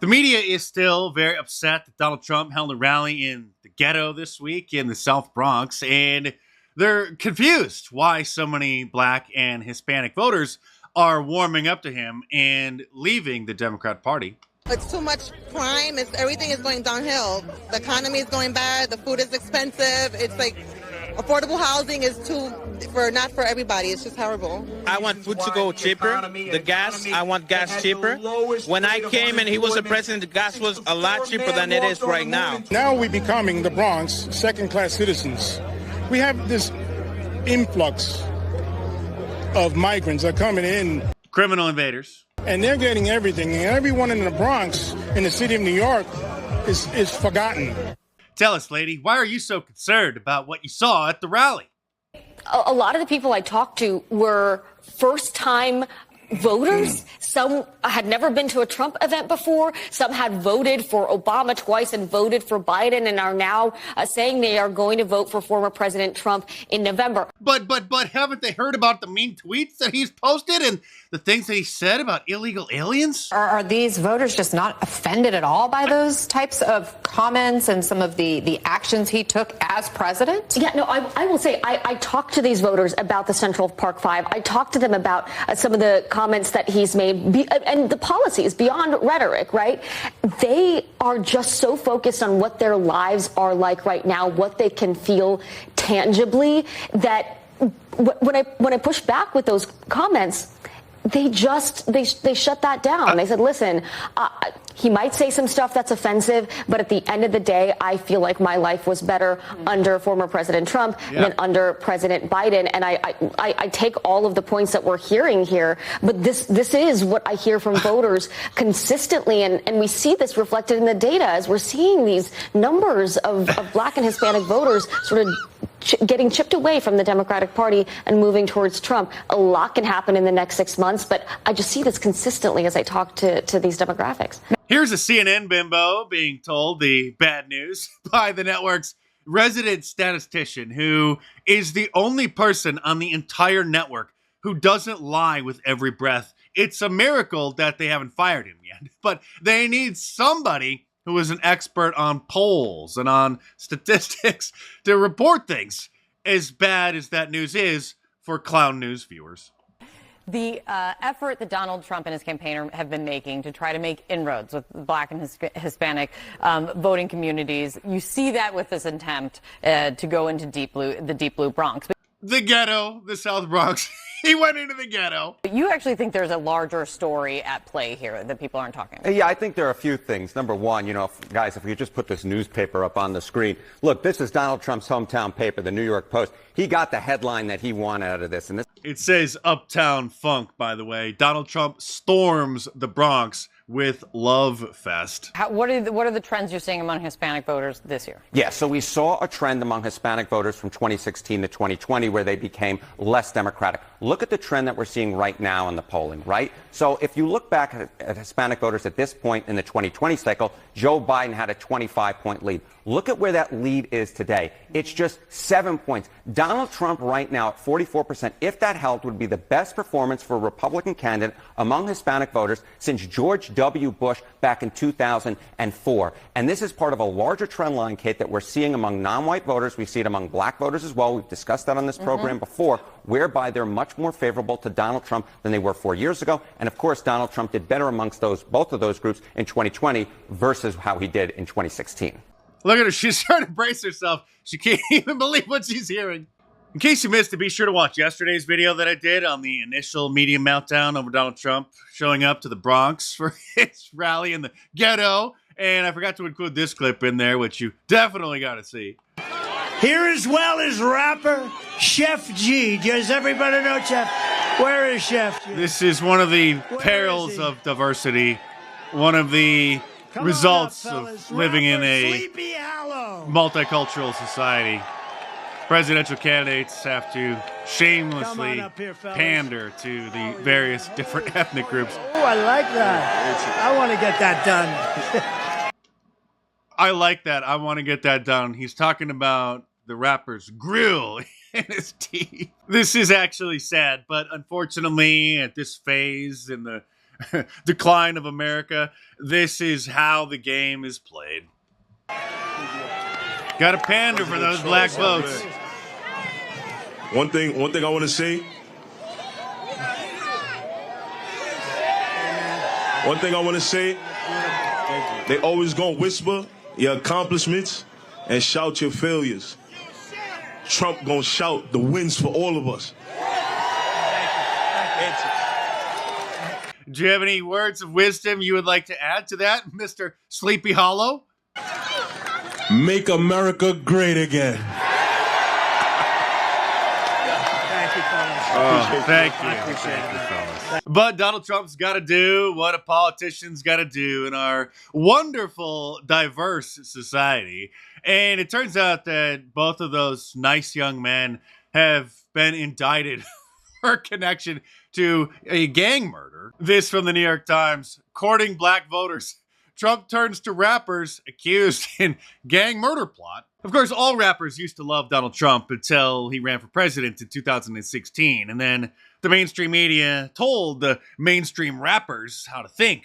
The media is still very upset that Donald Trump held a rally in the Ghetto this week in the South Bronx, and they're confused why so many black and Hispanic voters are warming up to him and leaving the Democrat Party. It's too much crime. Everything is going downhill. The economy is going bad. The food is expensive. It's like affordable housing is not for everybody. It's just horrible. I want food to go cheaper. The gas, I want gas cheaper. When I came and he was the president, the gas was a lot cheaper than it is right now. Now we're becoming the Bronx second-class citizens. We have this influx of migrants that are coming in. Criminal invaders. And they're getting everything. And everyone in the Bronx, in the city of New York, is forgotten. Tell us, lady, why are you so concerned about what you saw at the rally? A lot of the people I talked to were first-time voters. Some had never been to a Trump event before. Some had voted for Obama twice and voted for Biden and are now saying they are going to vote for former President Trump in November. But haven't they heard about the mean tweets that he's posted and the things that he said about illegal aliens? Are these voters just not offended at all by those types of comments and some of the actions he took as president? Yeah, no, I will say I talked to these voters about the Central Park Five. I talked to them about some of the comments that he's made and the policies beyond rhetoric, right? They are just so focused on what their lives are like right now, what they can feel tangibly, that when I push back with those comments, they shut that down. They said, listen, he might say some stuff that's offensive, but at the end of the day, I feel like my life was better under former President Trump than under President Biden. And I take all of the points that we're hearing here, but this is what I hear from voters consistently. And we see this reflected in the data as we're seeing these numbers of black and Hispanic voters sort of getting chipped away from the Democratic Party and moving towards Trump. A lot can happen in the next 6 months, but I just see this consistently as I talk to these demographics. Here's a CNN bimbo being told the bad news by the network's resident statistician, who is the only person on the entire network who doesn't lie with every breath. It's a miracle that they haven't fired him yet, but they need somebody who is an expert on polls and on statistics to report things, as bad as that news is for clown news viewers. The effort that Donald Trump and his campaign have been making to try to make inroads with black and Hispanic voting communities, you see that with this attempt to go into the deep blue Bronx. The Ghetto, the South Bronx. He went into the Ghetto. You actually think there's a larger story at play here that people aren't talking about? Yeah, I think there are a few things. Number one, guys, if we could just put this newspaper up on the screen. Look, this is Donald Trump's hometown paper, the New York Post. He got the headline that he wanted out of this. It says Uptown Funk, by the way. Donald Trump storms the Bronx with Love Fest. What are the trends you're seeing among Hispanic voters this year? Yeah, so we saw a trend among Hispanic voters from 2016 to 2020 where they became less Democratic. Look at the trend that we're seeing right now in the polling, right? So if you look back at Hispanic voters at this point in the 2020 cycle, Joe Biden had a 25-point lead. Look at where that lead is today. It's just 7 points. Donald Trump right now at 44%, if that held, would be the best performance for a Republican candidate among Hispanic voters since George W. Bush back in 2004. And this is part of a larger trend line, Kate, that we're seeing among non-white voters. We see it among black voters as well. We've discussed that on this program before, whereby they're much more favorable to Donald Trump than they were 4 years ago. And of course, Donald Trump did better amongst both of those groups in 2020 versus how he did in 2016. Look at her. She's trying to brace herself. She can't even believe what she's hearing. In case you missed it, be sure to watch yesterday's video that I did on the initial media meltdown over Donald Trump showing up to the Bronx for his rally in the Ghetto. And I forgot to include this clip in there, which you definitely got to see. Here as well as rapper Chef G. Does everybody know Chef? Where is Chef G? This is one of the perils of diversity. One of the results of living in a multicultural society. Presidential candidates have to shamelessly pander to the various different ethnic groups. Oh, I like that. I want to get that done. I like that. I want to get that done. He's talking about the rapper's grill in his teeth. This is actually sad, but unfortunately, at this phase in the decline of America. This is how the game is played. Got to pander for those black votes. One thing I want to say. One thing I want to say. They always gonna whisper your accomplishments and shout your failures. Trump gonna shout the wins for all of us. Do you have any words of wisdom you would like to add to that, Mr. Sleepy Hollow? Make America great again. Thank you. But Donald Trump's got to do what a politician's got to do in our wonderful, diverse society. And it turns out that both of those nice young men have been indicted for connection to a gang murder. This from the New York Times. Courting black voters. Trump turns to rappers accused in gang murder plot. Of course, all rappers used to love Donald Trump until he ran for president in 2016. And then the mainstream media told the mainstream rappers how to think.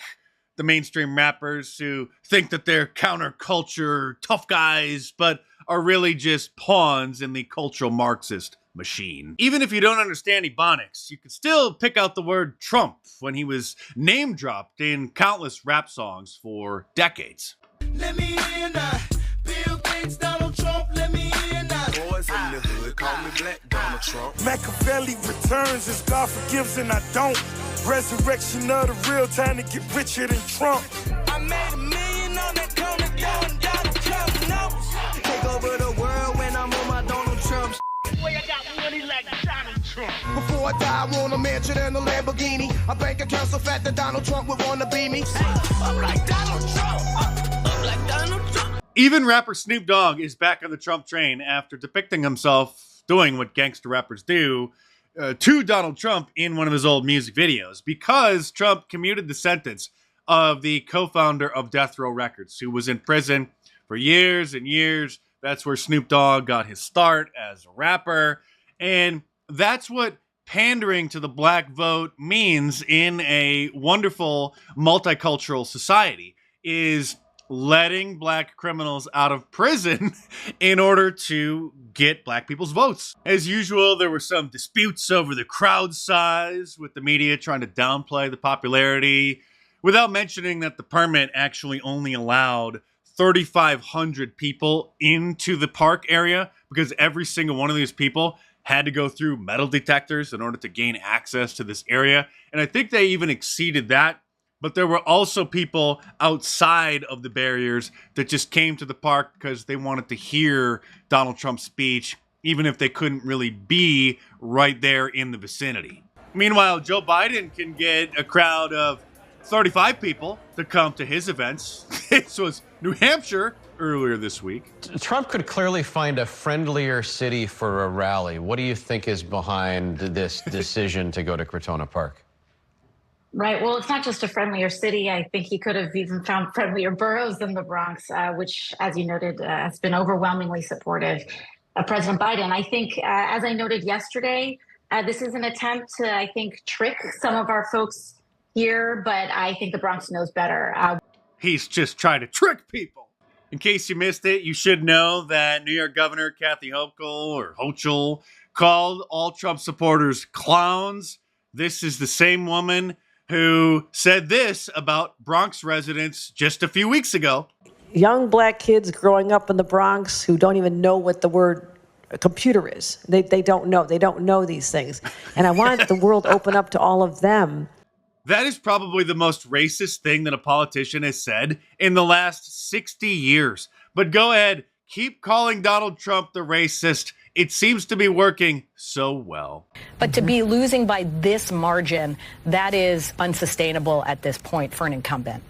The mainstream rappers who think that they're counterculture tough guys, but are really just pawns in the cultural Marxist machine. Even if you don't understand Ebonics, you can still pick out the word Trump when he was name dropped in countless rap songs for decades. Let me in, Bill Gates, Donald Trump, let me in. Boys in the hood call me Black Donald Trump. Machiavelli returns as God forgives and I don't. Resurrection of the real, time to get richer than Trump. I made $1 million on that corner doing Donald Trump notes. Take over the world when I'm on my Donald Trump. Boy, I got money like Donald Trump. Before I die, I want a mansion and a Lamborghini. A bank account so fat that Donald Trump would want to be me. I'm like Donald Trump. I'm like Donald Trump. Even rapper Snoop Dogg is back on the Trump train after depicting himself doing what gangster rappers do to Donald Trump in one of his old music videos, because Trump commuted the sentence of the co-founder of Death Row Records, who was in prison for years and years. That's where Snoop Dogg got his start as a rapper. And that's what pandering to the black vote means in a wonderful multicultural society, is letting black criminals out of prison in order to get black people's votes. As usual, there were some disputes over the crowd size, with the media trying to downplay the popularity, without mentioning that the permit actually only allowed 3,500 people into the park area, because every single one of these people had to go through metal detectors in order to gain access to this area. And I think they even exceeded that. But there were also people outside of the barriers that just came to the park because they wanted to hear Donald Trump's speech, even if they couldn't really be right there in the vicinity. Meanwhile, Joe Biden can get a crowd of 35 people to come to his events. This was New Hampshire earlier this week. Trump could clearly find a friendlier city for a rally. What do you think is behind this decision to go to Crotona Park? Right. Well, it's not just a friendlier city. I think he could have even found friendlier boroughs than the Bronx, which, as you noted, has been overwhelmingly supportive of President Biden. I think, as I noted yesterday, this is an attempt to, I think, trick some of our folks here, but I think the Bronx knows better. He's just trying to trick people. In case you missed it, you should know that New York Governor Kathy Hochul called all Trump supporters clowns. This is the same woman who said this about Bronx residents just a few weeks ago. Young black kids growing up in the Bronx who don't even know what the word computer is. They don't know. They don't know these things. And I wanted the world open up to all of them. That is probably the most racist thing that a politician has said in the last 60 years. But go ahead, keep calling Donald Trump the racist. It seems to be working so well. But to be losing by this margin, that is unsustainable at this point for an incumbent.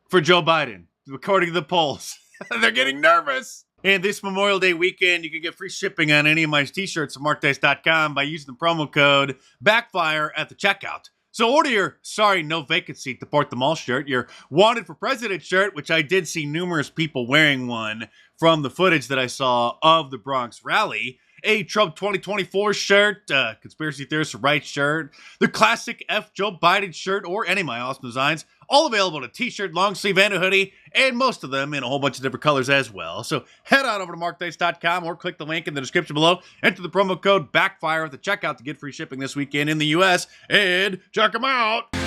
For Joe Biden, according to the polls, they're getting nervous. And this Memorial Day weekend, you can get free shipping on any of my t-shirts at markdice.com by using the promo code BACKFIRE at the checkout. So order your Sorry No Vacancy Deport Them All shirt, your Wanted for President shirt, which I did see numerous people wearing one from the footage that I saw of the Bronx rally, a Trump 2024 shirt, Conspiracy Theorist Right shirt, the classic F Joe Biden shirt, or any of my awesome designs. All available in a t-shirt, long sleeve, and a hoodie, and most of them in a whole bunch of different colors as well. So head on over to markdice.com or click the link in the description below. Enter the promo code BACKFIRE at the checkout to get free shipping this weekend in the U.S. and check them out.